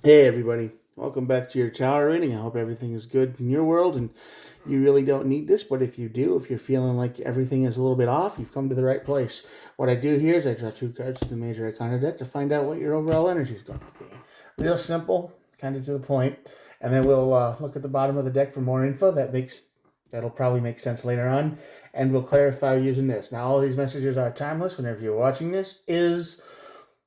Hey everybody, welcome back to your tower reading. I hope everything is good in your world and you really don't need this, but if you do, if you're feeling like everything is a little bit off, you've come to the right place. What I do here is I draw two cards to the major arcana deck to find out what your overall energy is going to be. Real simple, kind of to the point, and then we'll look at the bottom of the deck for more info that'll probably make sense later on, and we'll clarify using this. Now all these messages are timeless. Whenever you're watching this is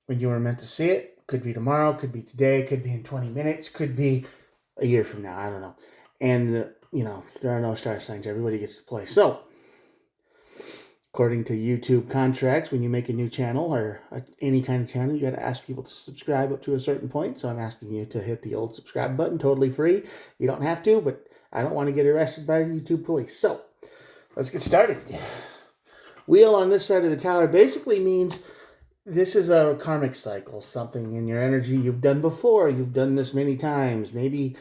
when you were meant to see it. Could be tomorrow, could be today, could be in 20 minutes, could be a year from now. I don't know. And, there are no star signs. Everybody gets to play. So, according to YouTube contracts, when you make a new channel or any kind of channel, you got to ask people to subscribe up to a certain point. So, I'm asking you to hit the old subscribe button, totally free. You don't have to, but I don't want to get arrested by YouTube police. So, let's get started. Wheel on this side of the tower basically means this is a karmic cycle, something in your energy you've done before. You've done this many times. Maybe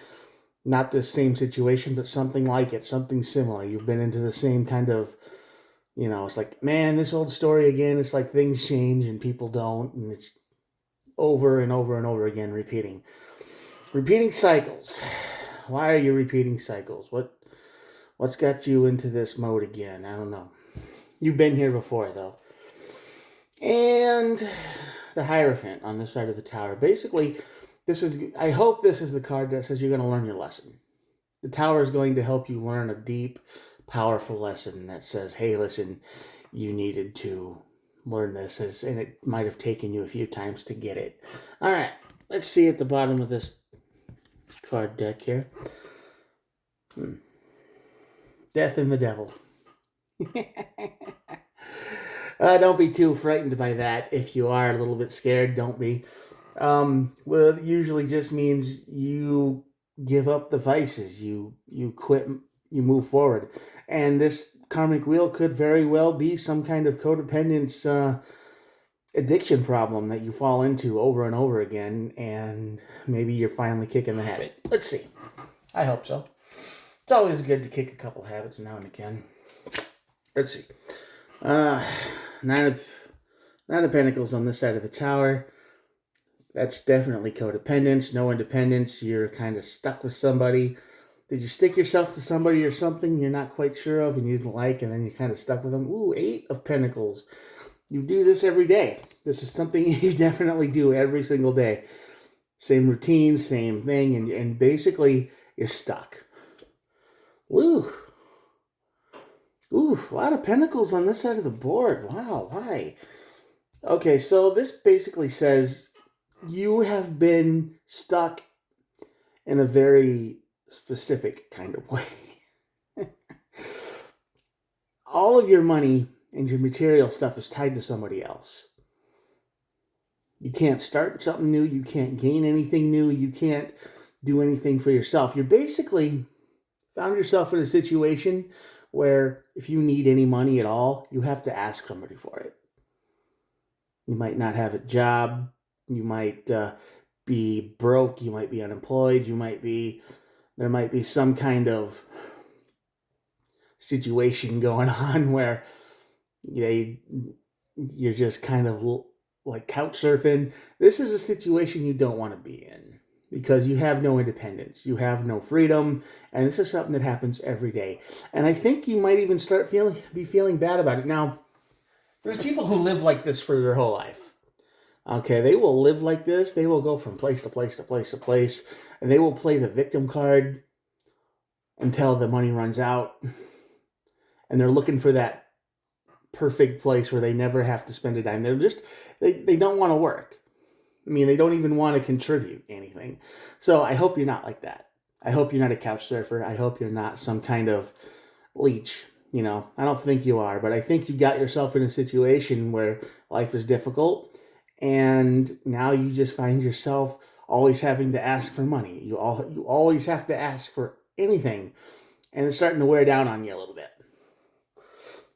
not the same situation, but something like it, something similar. You've been into the same kind of, it's like, man, this old story again. It's like things change and people don't. And it's over and over and over again, repeating. Repeating cycles. Why are you repeating cycles? What's got you into this mode again? I don't know. You've been here before, though. And the Hierophant on this side of the tower. Basically, I hope this is the card that says you're going to learn your lesson. The tower is going to help you learn a deep, powerful lesson that says, hey, listen, you needed to learn this, and it might have taken you a few times to get it. All right, let's see at the bottom of this card deck here. Death and the Devil. Don't be too frightened by that. If you are a little bit scared, don't be. Well, it usually just means you give up the vices, you quit, you move forward. And this karmic wheel could very well be some kind of codependence addiction problem that you fall into over and over again, and maybe you're finally kicking the habit. Let's see. I hope so. It's always good to kick a couple habits now and again. Let's see. Nine of Pentacles on this side of the tower. That's definitely codependence, no independence. You're kind of stuck with somebody. Did you stick yourself to somebody or something you're not quite sure of and you didn't like, and then you're kind of stuck with them? Ooh, Eight of Pentacles. You do this every day. This is something you definitely do every single day. Same routine, same thing, and basically you're stuck. Ooh, a lot of Pentacles on this side of the board. Wow, why? Okay, so this basically says you have been stuck in a very specific kind of way. All of your money and your material stuff is tied to somebody else. You can't start something new. You can't gain anything new. You can't do anything for yourself. You're basically found yourself in a situation where if you need any money at all, you have to ask somebody for it. You might not have a job. You might be broke. You might be unemployed. There might be some kind of situation going on where you're just kind of like couch surfing. This is a situation you don't want to be in because you have no independence, you have no freedom, and this is something that happens every day. And I think you might even start be feeling bad about it. Now, there's people who live like this for their whole life. Okay, they will live like this. They will go from place to place to place to place, and they will play the victim card until the money runs out. And they're looking for that perfect place where they never have to spend a dime. They don't want to work. I mean, they don't even want to contribute anything. So I hope you're not like that. I hope you're not a couch surfer. I hope you're not some kind of leech. I don't think you are, but I think you got yourself in a situation where life is difficult, and now you just find yourself always having to ask for money. You always have to ask for anything, and it's starting to wear down on you a little bit.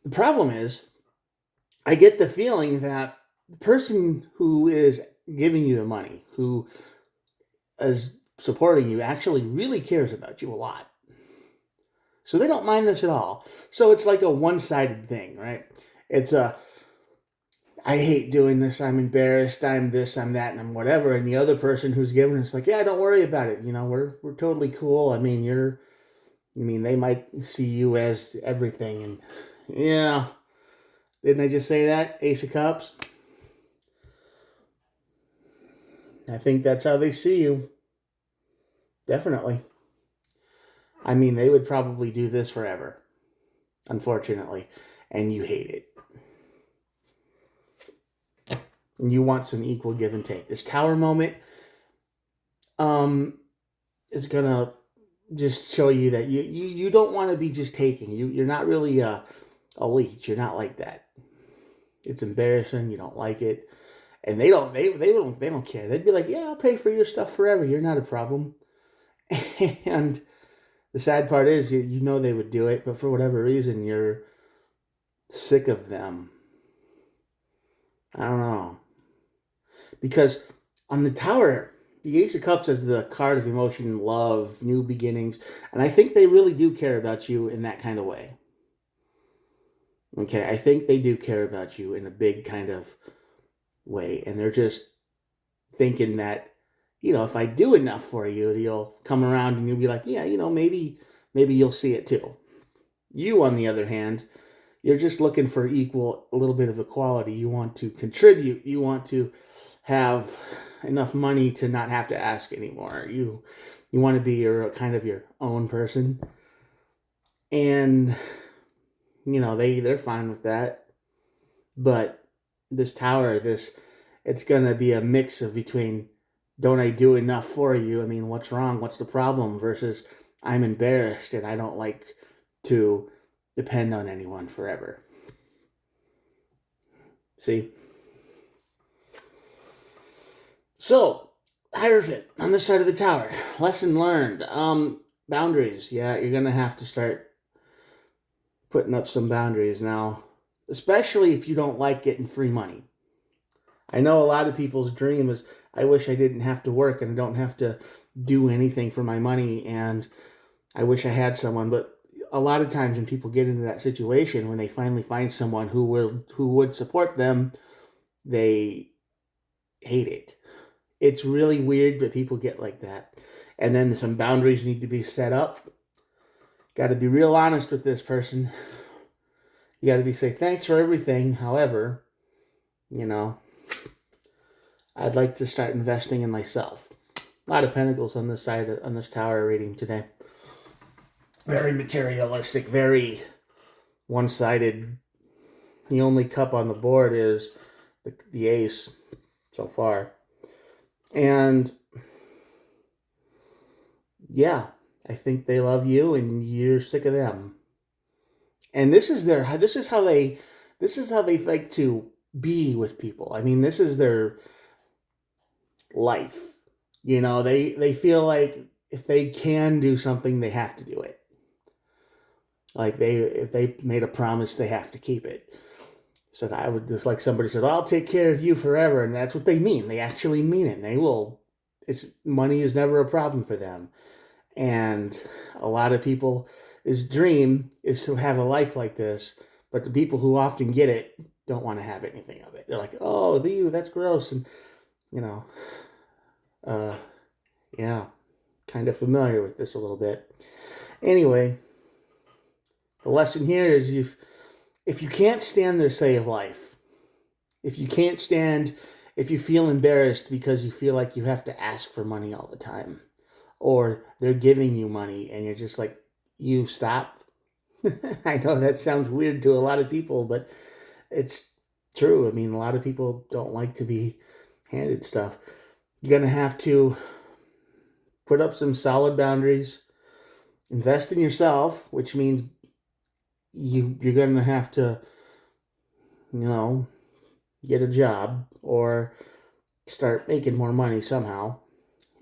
The problem is, I get the feeling that the person who is giving you the money, who is supporting you, actually really cares about you a lot. So they don't mind this at all. So it's like a one-sided thing, right? I hate doing this. I'm embarrassed. I'm this, I'm that, and I'm whatever. And the other person who's giving it's like, yeah, don't worry about it. We're totally cool. They might see you as everything. And yeah, didn't I just say that? Ace of Cups. I think that's how they see you. Definitely. They would probably do this forever, unfortunately, and you hate it. And you want some equal give and take. This tower moment is gonna just show you that you don't want to be just taking. You're not really a leech. You're not like that. It's embarrassing. You don't like it, and they don't care. They'd be like, yeah, I'll pay for your stuff forever. You're not a problem. And the sad part is, they would do it, but for whatever reason, you're sick of them. I don't know. Because on the tower, the Ace of Cups is the card of emotion, love, new beginnings. And I think they really do care about you in that kind of way. Okay, I think they do care about you in a big kind of way. And they're just thinking that, if I do enough for you, you'll come around and you'll be like, yeah, maybe you'll see it too. You, on the other hand, you're just looking for a little bit of equality. You want to contribute. You want to have enough money to not have to ask anymore. You want to be your own person. And, they're fine with that. But this tower, it's going to be a mix of between, don't I do enough for you? What's wrong? What's the problem? Versus, I'm embarrassed and I don't like to depend on anyone forever. See? So, Hierophant, on this side of the tower, lesson learned. Boundaries. Yeah, you're going to have to start putting up some boundaries now, especially if you don't like getting free money. I know a lot of people's dream is, I wish I didn't have to work and I don't have to do anything for my money, and I wish I had someone. But a lot of times when people get into that situation, when they finally find someone who would support them, they hate it. It's really weird, but people get like that. And then some boundaries need to be set up. Got to be real honest with this person. You got to say, thanks for everything. However, I'd like to start investing in myself. A lot of pentacles on this side, on this tower reading today. Very materialistic, very one-sided. The only cup on the board is the ace so far. And yeah, I think they love you and you're sick of them. And this is how they like to be with people. This is their life. They feel like if they can do something, they have to do it. Like if they made a promise, they have to keep it. So I would just like somebody said, I'll take care of you forever. And that's what they mean. They actually mean it. They will. Money is never a problem for them. And a lot of people's dream is to have a life like this. But the people who often get it don't want to have anything of it. They're like, oh, that's gross. And, yeah, kind of familiar with this a little bit. Anyway, the lesson here is if you can't stand their say of life, if you feel embarrassed because you feel like you have to ask for money all the time, or they're giving you money and you're just like, you stop. I know that sounds weird to a lot of people, but it's true. A lot of people don't like to be handed stuff. You're going to have to put up some solid boundaries, invest in yourself, which means you're going to have to, get a job or start making more money somehow.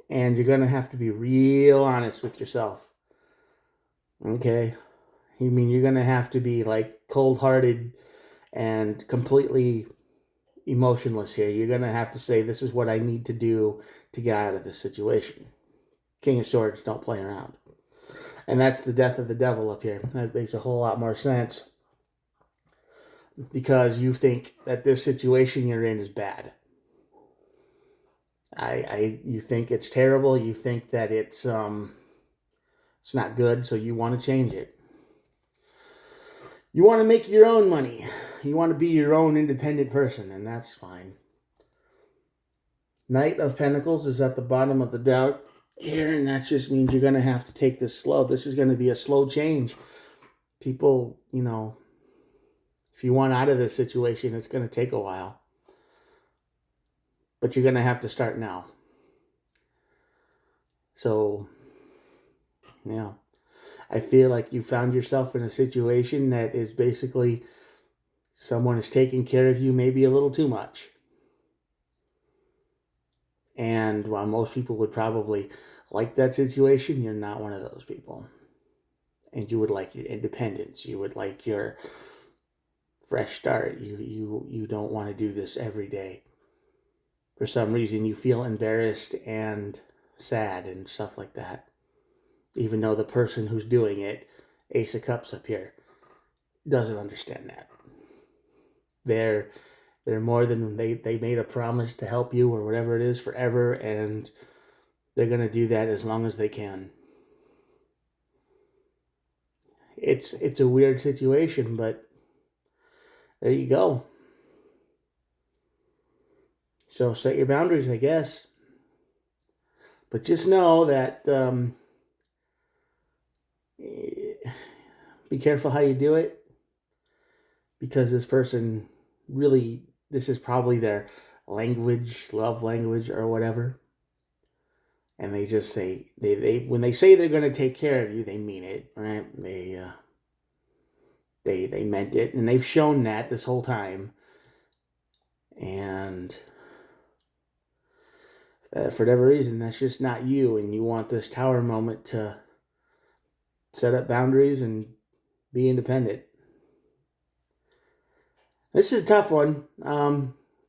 And you're going to have to be real honest with yourself. Okay? You're going to have to be like cold-hearted and completely emotionless here. You're going to have to say, this is what I need to do to get out of this situation. King of Swords, don't play around. And that's the death of the devil up here. That makes a whole lot more sense. because you think that this situation you're in is bad. You think it's terrible. You think that it's not good, so you want to change it. You want to make your own money. You want to be your own independent person, and that's fine. Knight of Pentacles is at the bottom of the deck here, and that just means you're going to have to take this slow. This is going to be a slow change. People, if you want out of this situation, it's going to take a while. But you're going to have to start now. So, yeah. I feel like you found yourself in a situation that is basically someone is taking care of you maybe a little too much. And while most people would probably like that situation, you're not one of those people. And you would like your independence. You would like your fresh start. You don't want to do this every day. For some reason, you feel embarrassed and sad and stuff like that. Even though the person who's doing it, Ace of Cups up here, doesn't understand that. They're more than they made a promise to help you or whatever it is forever, and they're going to do that as long as they can. It's a weird situation, but there you go. So set your boundaries, I guess. But just know that be careful how you do it, because this person really, this is probably their language, love language or whatever. And they just say, they when they say they're going to take care of you, they mean it, right? They meant it, and they've shown that this whole time. And for whatever reason, that's just not you, and you want this tower moment to set up boundaries and be independent. This is a tough one.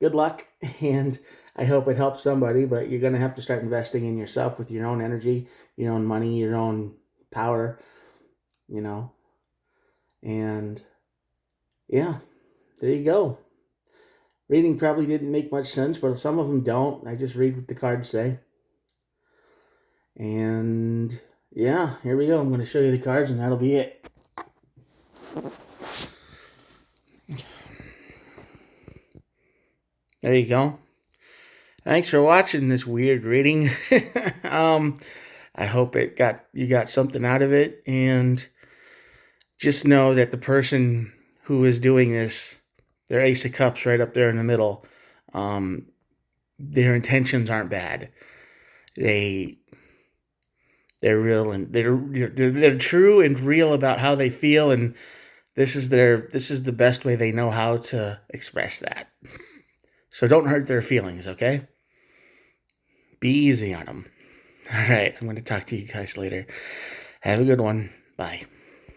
Good luck, and I hope it helps somebody, but you're going to have to start investing in yourself with your own energy, your own money, your own power, and yeah, there you go. Reading probably didn't make much sense, but some of them don't. I just read what the cards say. And yeah, here we go. I'm going to show you the cards, and that'll be it. There you go. Thanks for watching this weird reading. I hope you got something out of it, and just know that the person who is doing this, their Ace of Cups right up there in the middle, their intentions aren't bad. They're real, and they're true and real about how they feel, and this is the best way they know how to express that. So don't hurt their feelings, okay? Be easy on them. All right, I'm going to talk to you guys later. Have a good one. Bye.